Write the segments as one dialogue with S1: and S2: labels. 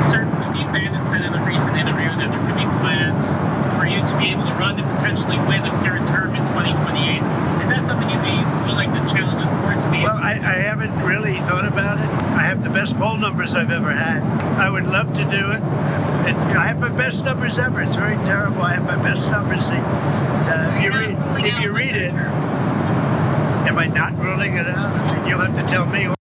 S1: Sir, Steve Bannon said in a recent interview that there could be plans for you to be able to run and potentially win a third term in 2028. Is that something you'd be willing to challenge the court to be?
S2: Well, I haven't really thought about it. I have the best poll numbers I've ever had. I would love to do it. And I have my best numbers ever. It's very terrible. I have my best numbers. If you read it, am I not ruling it out? You'll have to tell me.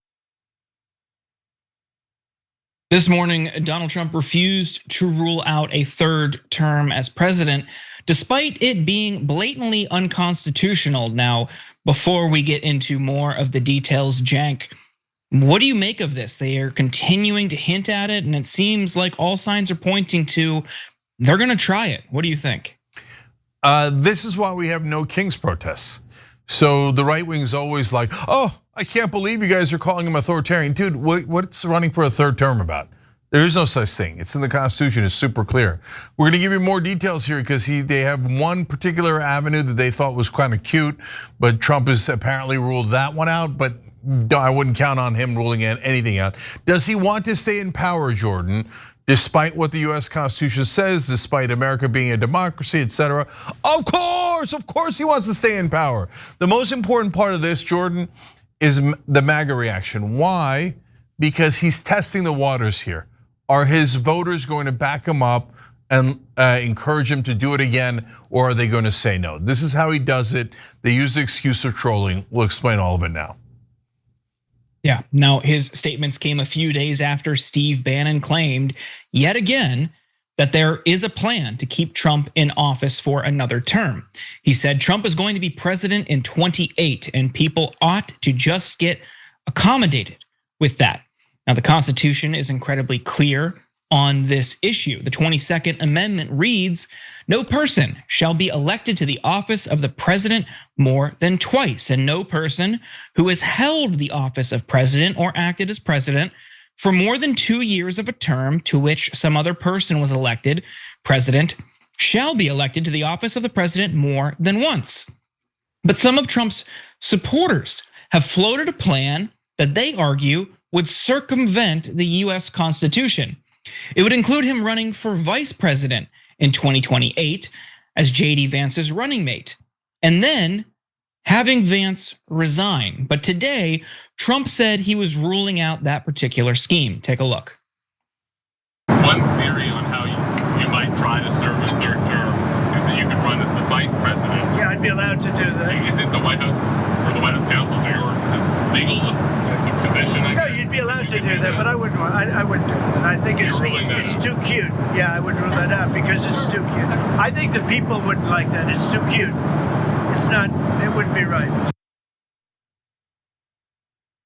S3: This morning, Donald Trump refused to rule out a third term as president, despite it being blatantly unconstitutional. Now, before we get into more of the details, Cenk, what do you make of this? They are continuing to hint at it, and it seems like all signs are pointing to they're gonna try it. What do you think?
S4: This is why we have no King's protests. So the right wing is always like, oh, I can't believe you guys are calling him authoritarian. Dude, what's running for a third term about? There is no such thing. It's in the Constitution, it's super clear. We're gonna give you more details here because they have one particular avenue that they thought was kind of cute, but Trump has apparently ruled that one out, but I wouldn't count on him ruling anything out. Does he want to stay in power, Jordan? Despite what the US Constitution says, despite America being a democracy, etc. Of course he wants to stay in power. The most important part of this, Jordan, is the MAGA reaction. Why? Because he's testing the waters here. Are his voters going to back him up and encourage him to do it again, or are they going to say no? This is how he does it. They use the excuse of trolling. We'll explain all of it now.
S3: Yeah, now his statements came a few days after Steve Bannon claimed yet again that there is a plan to keep Trump in office for another term. He said Trump is going to be president in 2028 and people ought to just get accommodated with that. Now the Constitution is incredibly clear on this issue. The 22nd Amendment reads, no person shall be elected to the office of the president more than twice, and no person who has held the office of president or acted as president for more than 2 years of a term to which some other person was elected president shall be elected to the office of the president more than once. But some of Trump's supporters have floated a plan that they argue would circumvent the US Constitution. It would include him running for vice president in 2028 as JD Vance's running mate, and then having Vance resign. But today, Trump said he was ruling out that particular scheme. Take a look.
S5: One theory on how you might try to serve a third term is that you could run as the vice president.
S2: Yeah, I'd be allowed to do that.
S5: Is it the White House or the White House counsel to your legal position?
S2: No, you'd be allowed to do that, but I wouldn't do it. I think it's too cute. Yeah, I would rule that out because it's too cute. I think the people wouldn't like that. It's too cute. It's not, it wouldn't be right.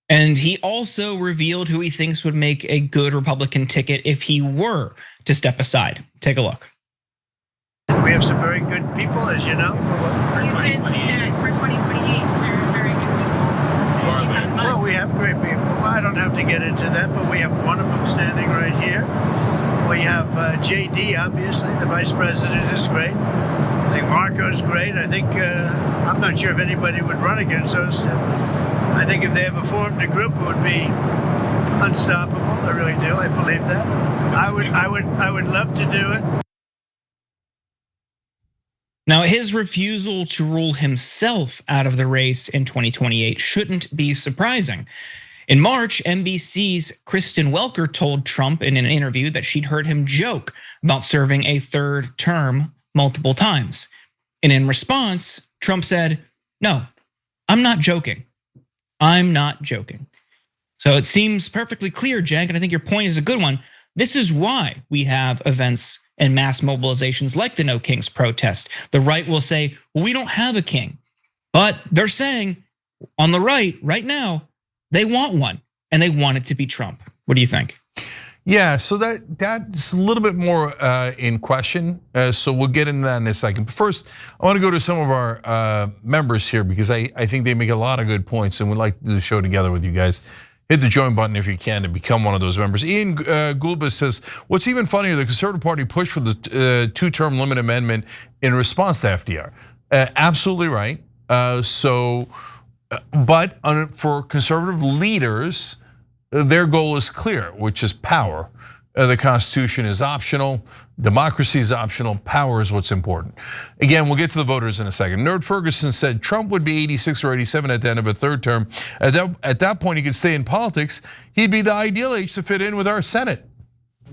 S3: And he also revealed who he thinks would make a good Republican ticket if he were to step aside. Take a look.
S2: We have some very good people, as you know.
S6: For 2028, they're very good people.
S2: Well, we have great people. I don't have to get into that, but we have one of them standing right here. We have JD, obviously, the vice president is great. I think Marco's great. I think, I'm not sure if anybody would run against us. I think if they ever formed a group, it would be unstoppable. I really do. I believe that. I would love to do it.
S3: Now, his refusal to rule himself out of the race in 2028 shouldn't be surprising. In March, NBC's Kristen Welker told Trump in an interview that she'd heard him joke about serving a third term multiple times. And in response, Trump said, no, I'm not joking. I'm not joking. So it seems perfectly clear, Cenk, and I think your point is a good one. This is why we have events and mass mobilizations like the No Kings protest. The right will say, well, we don't have a king. But they're saying on the right now, they want one, and they want it to be Trump. What do you think?
S4: Yeah, so that's a little bit more in question. So we'll get into that in a second. But first, I want to go to some of our members here because I think they make a lot of good points, and we'd like to do the show together with you guys. Hit the join button if you can to become one of those members. Ian Gulbis says, what's even funnier, the Conservative Party pushed for the two-term limit amendment in response to FDR. Absolutely right. But for conservative leaders, their goal is clear, which is power. The Constitution is optional. Democracy is optional. Power is what's important. Again, we'll get to the voters in a second. Nerd Ferguson said Trump would be 86 or 87 at the end of a third term. At that point, he could stay in politics. He'd be the ideal age to fit in with our Senate.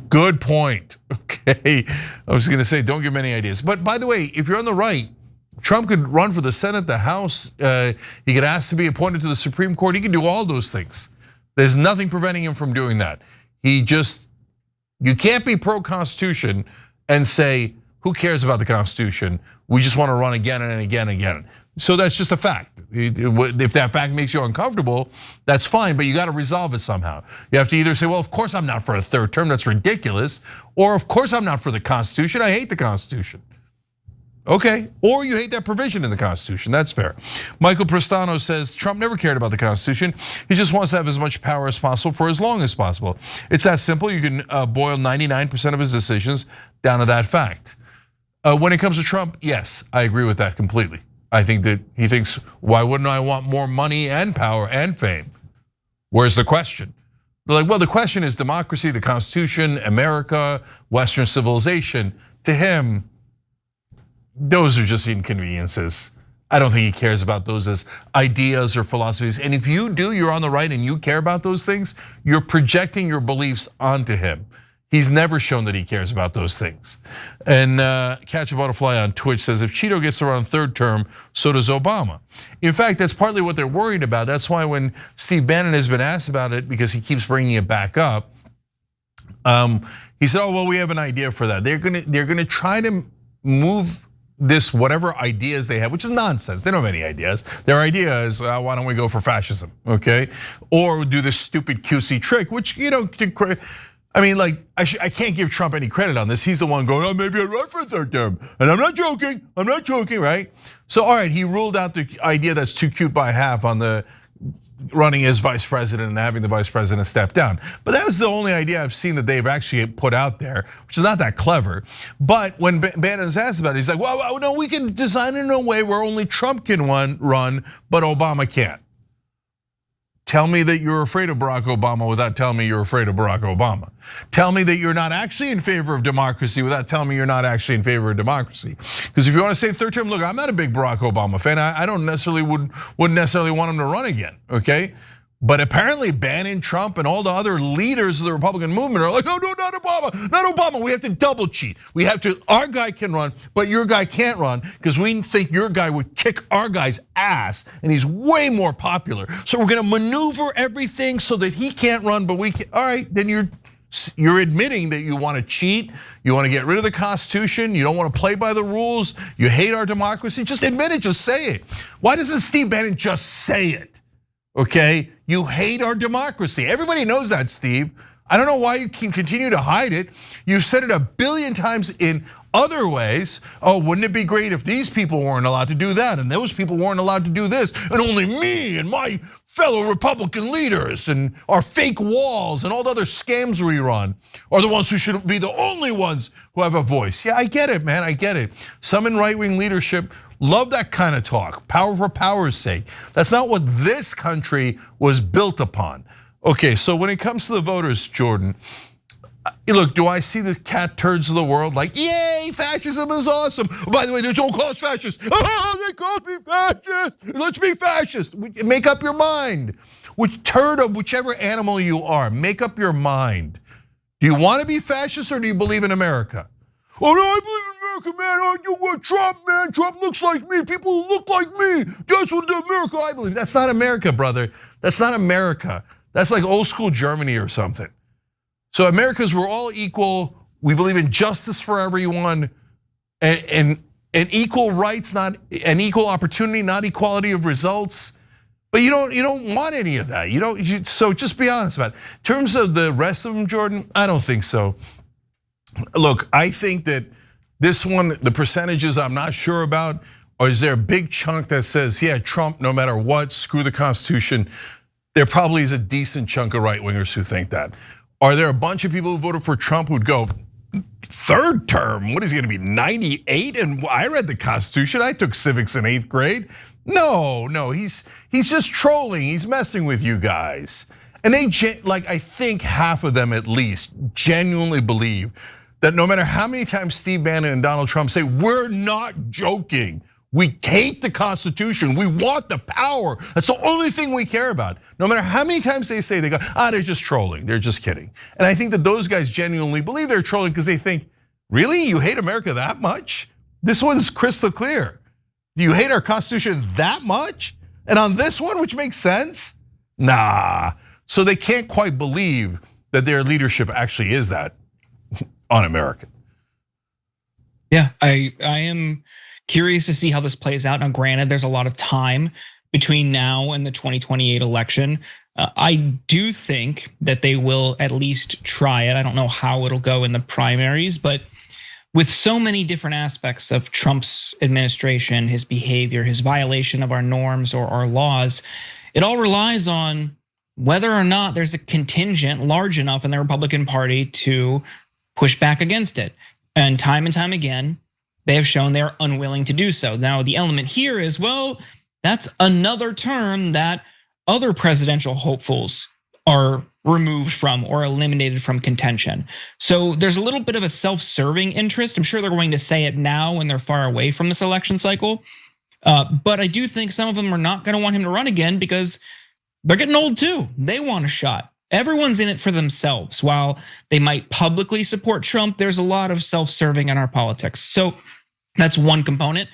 S4: Good point. Okay, I was going to say don't give him any ideas. But by the way, if you're on the right, Trump could run for the Senate, the House. He could ask to be appointed to the Supreme Court. He could do all those things. There's nothing preventing him from doing that. You can't be pro-Constitution and say, who cares about the Constitution? We just want to run again and again and again. So that's just a fact. If that fact makes you uncomfortable, that's fine, but you got to resolve it somehow. You have to either say, well, of course I'm not for a third term, that's ridiculous. Or of course I'm not for the Constitution, I hate the Constitution. Okay, or you hate that provision in the Constitution, that's fair. Michael Prestano says, Trump never cared about the Constitution. He just wants to have as much power as possible for as long as possible. It's that simple, you can boil 99% of his decisions down to that fact. When it comes to Trump, yes, I agree with that completely. I think that he thinks, why wouldn't I want more money and power and fame? Where's the question? They're like, well, the question is democracy, the Constitution, America, Western civilization. To him, those are just inconveniences. I don't think he cares about those as ideas or philosophies. And if you do, you're on the right and you care about those things, you're projecting your beliefs onto him. He's never shown that he cares about those things. And Catch a Butterfly on Twitch says, if Cheeto gets around third term, so does Obama. In fact, that's partly what they're worried about. That's why when Steve Bannon has been asked about it, because he keeps bringing it back up, he said, oh, well, we have an idea for that. They're gonna try to move this whatever ideas they have, which is nonsense. They don't have any ideas. Their idea is, why don't we go for fascism, okay? Or do this stupid cutesy trick, which, I mean, like, I can't give Trump any credit on this. He's the one going, oh, maybe I'd run for a third term. And I'm not joking, right? So, all right, he ruled out the idea that's too cute by half on the running as vice president and having the vice president step down. But that was the only idea I've seen that they've actually put out there, which is not that clever. But when Bannon's asked about it, he's like, well, no, we can design it in a way where only Trump can run, but Obama can't. Tell me that you're afraid of Barack Obama without telling me you're afraid of Barack Obama. Tell me that you're not actually in favor of democracy without telling me you're not actually in favor of democracy. Because if you want to say third term, look, I'm not a big Barack Obama fan. I don't necessarily wouldn't necessarily want him to run again, okay? But apparently Bannon, Trump, and all the other leaders of the Republican movement are like, no, not Obama, not Obama. We have to double cheat. Our guy can run, but your guy can't run because we think your guy would kick our guy's ass and he's way more popular. So we're gonna maneuver everything so that he can't run, but we can. All right, then you're admitting that you wanna cheat, you wanna get rid of the Constitution, you don't wanna play by the rules, you hate our democracy, just admit it, just say it. Why doesn't Steve Bannon just say it? Okay, you hate our democracy. Everybody knows that, Steve. I don't know why you can continue to hide it. You've said it a billion times in other ways. Oh, wouldn't it be great if these people weren't allowed to do that and those people weren't allowed to do this and only me and my fellow Republican leaders and our fake walls and all the other scams we run are the ones who should be the only ones who have a voice. Yeah, I get it, man, I get it. Some in right-wing leadership love that kind of talk, power for power's sake. That's not what this country was built upon. Okay, so when it comes to the voters, Jordan, look, do I see the cat turds of the world like, yay, fascism is awesome. By the way, they don't call us fascists. Oh, they called me fascist. Let's be fascist. Make up your mind. Which turd of whichever animal you are, make up your mind. Do you want to be fascist or do you believe in America? Oh no, I believe in America, man. Oh, you want Trump, man. Trump looks like me. People who look like me. That's what the America I believe. That's not America, brother. That's not America. That's like old school Germany or something. So America's, we're all equal. We believe in justice for everyone and equal rights, not an equal opportunity, not equality of results. But you don't want any of that. So just be honest about it. In terms of the rest of them, Jordan, I don't think so. Look, I think that this one, the percentages I'm not sure about, or is there a big chunk that says, yeah, Trump, no matter what, screw the Constitution? There probably is a decent chunk of right-wingers who think that. Are there a bunch of people who voted for Trump who'd go, third term, what is he gonna be, 98? And I read the Constitution, I took civics in 8th grade. No, he's just trolling, he's messing with you guys. And they, like, I think half of them at least genuinely believe that no matter how many times Steve Bannon and Donald Trump say, we're not joking, we hate the Constitution, we want the power, that's the only thing we care about. No matter how many times they say, they go, they're just trolling, they're just kidding. And I think that those guys genuinely believe they're trolling because they think, really, you hate America that much? This one's crystal clear. Do you hate our Constitution that much? And on this one, which makes sense? Nah. So they can't quite believe that their leadership actually is that un-American.
S3: Yeah, I am curious to see how this plays out. Now, granted, there's a lot of time between now and the 2028 election. I do think that they will at least try it. I don't know how it'll go in the primaries, but with so many different aspects of Trump's administration, his behavior, his violation of our norms or our laws, it all relies on whether or not there's a contingent large enough in the Republican Party to push back against it. And time again, they have shown they're unwilling to do so. Now, the element here is, well, that's another term that other presidential hopefuls are removed from or eliminated from contention. So there's a little bit of a self-serving interest. I'm sure they're going to say it now when they're far away from this election cycle. But I do think some of them are not gonna want him to run again because they're getting old too. They want a shot. Everyone's in it for themselves. While they might publicly support Trump, there's a lot of self-serving in our politics. So that's one component.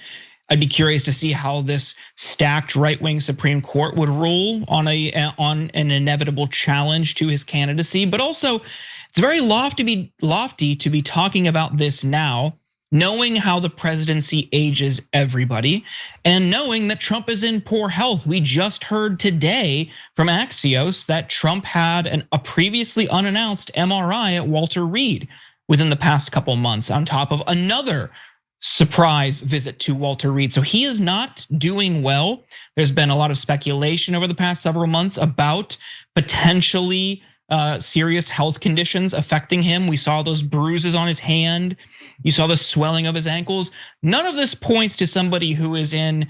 S3: I'd be curious to see how this stacked right-wing Supreme Court would rule on an inevitable challenge to his candidacy. But also, it's very lofty to be talking about this now, knowing how the presidency ages everybody, and knowing that Trump is in poor health. We just heard today from Axios that Trump had a previously unannounced MRI at Walter Reed within the past couple months, on top of another surprise visit to Walter Reed. So he is not doing well. There's been a lot of speculation over the past several months about potentially serious health conditions affecting him. We saw those bruises on his hand. You saw the swelling of his ankles. None of this points to somebody who is in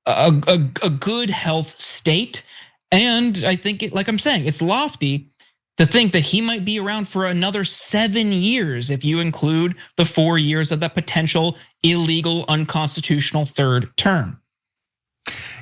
S3: a good health state. And I think, like I'm saying, it's lofty to think that he might be around for another 7 years if you include the 4 years of that potential illegal, unconstitutional third term.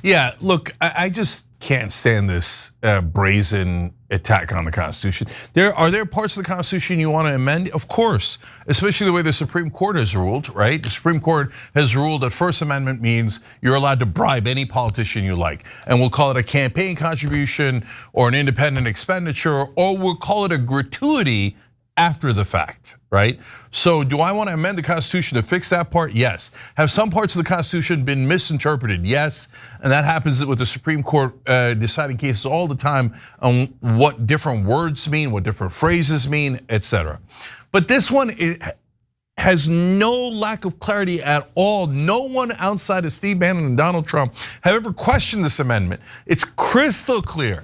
S4: Yeah, look, I just can't stand this brazen attack on the Constitution. Are there parts of the Constitution you want to amend? Of course, especially the way the Supreme Court has ruled, right? The Supreme Court has ruled that First Amendment means you're allowed to bribe any politician you like. And we'll call it a campaign contribution or an independent expenditure, or we'll call it a gratuity after the fact, right? So do I want to amend the Constitution to fix that part? Yes. Have some parts of the Constitution been misinterpreted? Yes. And that happens with the Supreme Court deciding cases all the time on what different words mean, what different phrases mean, etc. But this one has no lack of clarity at all. No one outside of Steve Bannon and Donald Trump have ever questioned this amendment. It's crystal clear.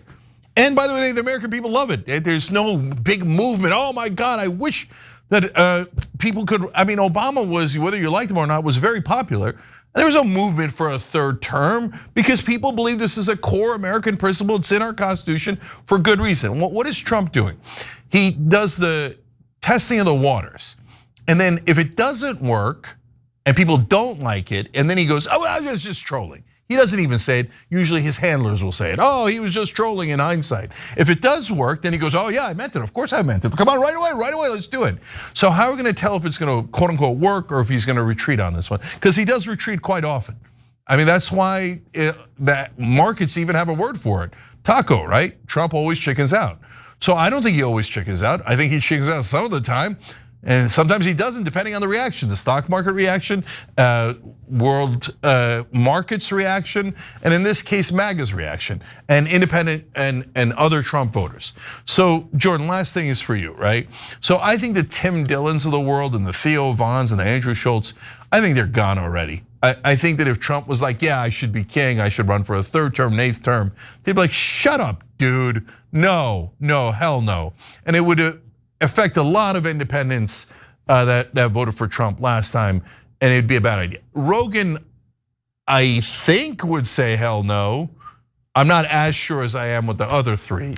S4: And by the way, the American people love it. There's no big movement. Oh my God, I wish that people could, I mean, Obama was, whether you liked him or not, was very popular. There was no movement for a third term because people believe this is a core American principle. It's in our Constitution for good reason. What is Trump doing? He does the testing of the waters. And then if it doesn't work and people don't like it, and then he goes, oh, well, I was just trolling. He doesn't even say it. Usually his handlers will say it. Oh, he was just trolling in hindsight. If it does work, then he goes, oh yeah, I meant it. Of course I meant it. Come on, right away, let's do it. So how are we gonna tell if it's gonna quote unquote work or if he's gonna retreat on this one? Because he does retreat quite often. I mean, that's why that markets even have a word for it. Taco, right? Trump always chickens out. So I don't think he always chickens out. I think he chickens out some of the time. And sometimes he doesn't, depending on the reaction, the stock market reaction, world markets reaction, and in this case, MAGA's reaction, and independent and other Trump voters. So Jordan, last thing is for you, right? So I think the Tim Dillons of the world and the Theo Vons and the Andrew Schultz, I think they're gone already. I think that if Trump was like, yeah, I should be king, I should run for a third term, an eighth term, they'd be like, shut up, dude. No, hell no. And it would affect a lot of independents that voted for Trump last time, and it'd be a bad idea. Rogan, I think, would say hell no. I'm not as sure as I am with the other three.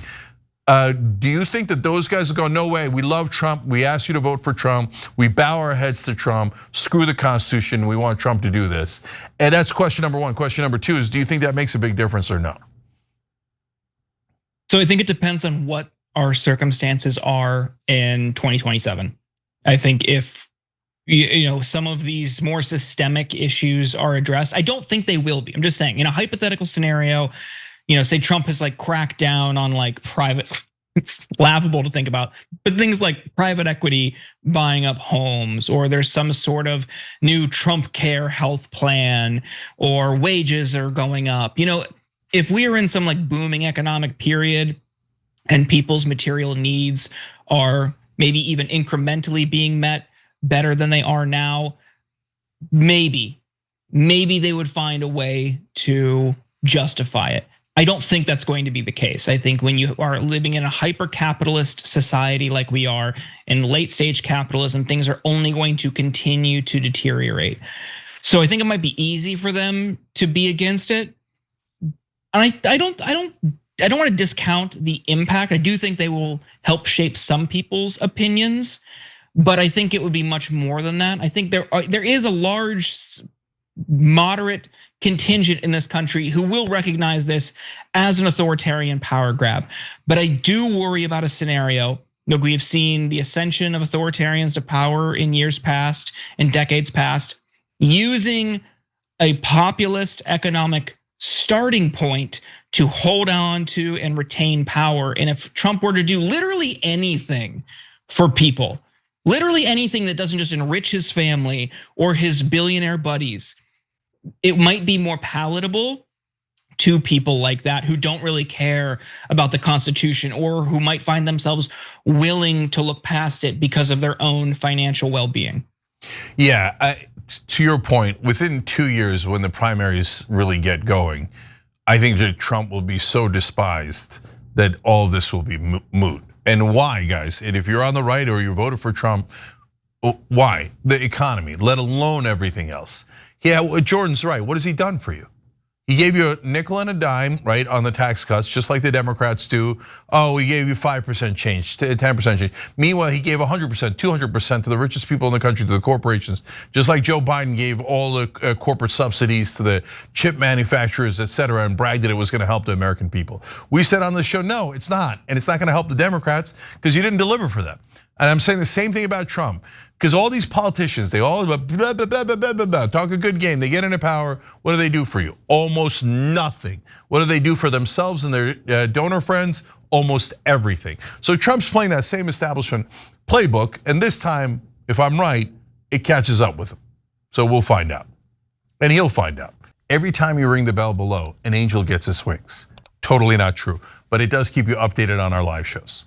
S4: Do you think that those guys will go, no way, we love Trump, we asked you to vote for Trump, we bow our heads to Trump, screw the Constitution, we want Trump to do this? And that's question number one. Question number two is, do you think that makes a big difference or no?
S3: So I think it depends on what our circumstances are in 2027. I think if some of these more systemic issues are addressed, I don't think they will be. I'm just saying, in a hypothetical scenario, say Trump has like cracked down on like private, it's laughable to think about, but things like private equity buying up homes, or there's some sort of new Trump care health plan, or wages are going up. If we are in some like booming economic period and people's material needs are maybe even incrementally being met better than they are now, maybe they would find a way to justify it. I don't think that's going to be the case. I think when you are living in a hyper-capitalist society like we are, in late-stage capitalism, things are only going to continue to deteriorate. So I think it might be easy for them to be against it. And I don't want to discount the impact. I do think they will help shape some people's opinions, but I think it would be much more than that. I think there is a large, moderate contingent in this country who will recognize this as an authoritarian power grab. But I do worry about a scenario. Look, we have seen the ascension of authoritarians to power in years past and decades past, using a populist economic starting point to hold on to and retain power. And if Trump were to do literally anything for people, literally anything that doesn't just enrich his family or his billionaire buddies, it might be more palatable to people like that who don't really care about the Constitution, or who might find themselves willing to look past it because of their own financial well-being.
S4: Yeah, to your point, within 2 years when the primaries really get going, I think that Trump will be so despised that all of this will be moot. And why, guys? And if you're on the right or you voted for Trump, why? The economy, let alone everything else. Yeah, Jordan's right. What has he done for you? He gave you a nickel and a dime, right, on the tax cuts, just like the Democrats do. Oh, he gave you 5% change, 10% change. Meanwhile, he gave 100%, 200% to the richest people in the country, to the corporations, just like Joe Biden gave all the corporate subsidies to the chip manufacturers, et cetera, and bragged that it was gonna help the American people. We said on the show, no, it's not. And it's not gonna help the Democrats because you didn't deliver for them. And I'm saying the same thing about Trump. Because all these politicians, they all talk a good game. They get into power. What do they do for you? Almost nothing. What do they do for themselves and their donor friends? Almost everything. So Trump's playing that same establishment playbook, and this time, if I'm right, it catches up with him. So we'll find out, and he'll find out. Every time you ring the bell below, an angel gets his wings. Totally not true, but it does keep you updated on our live shows.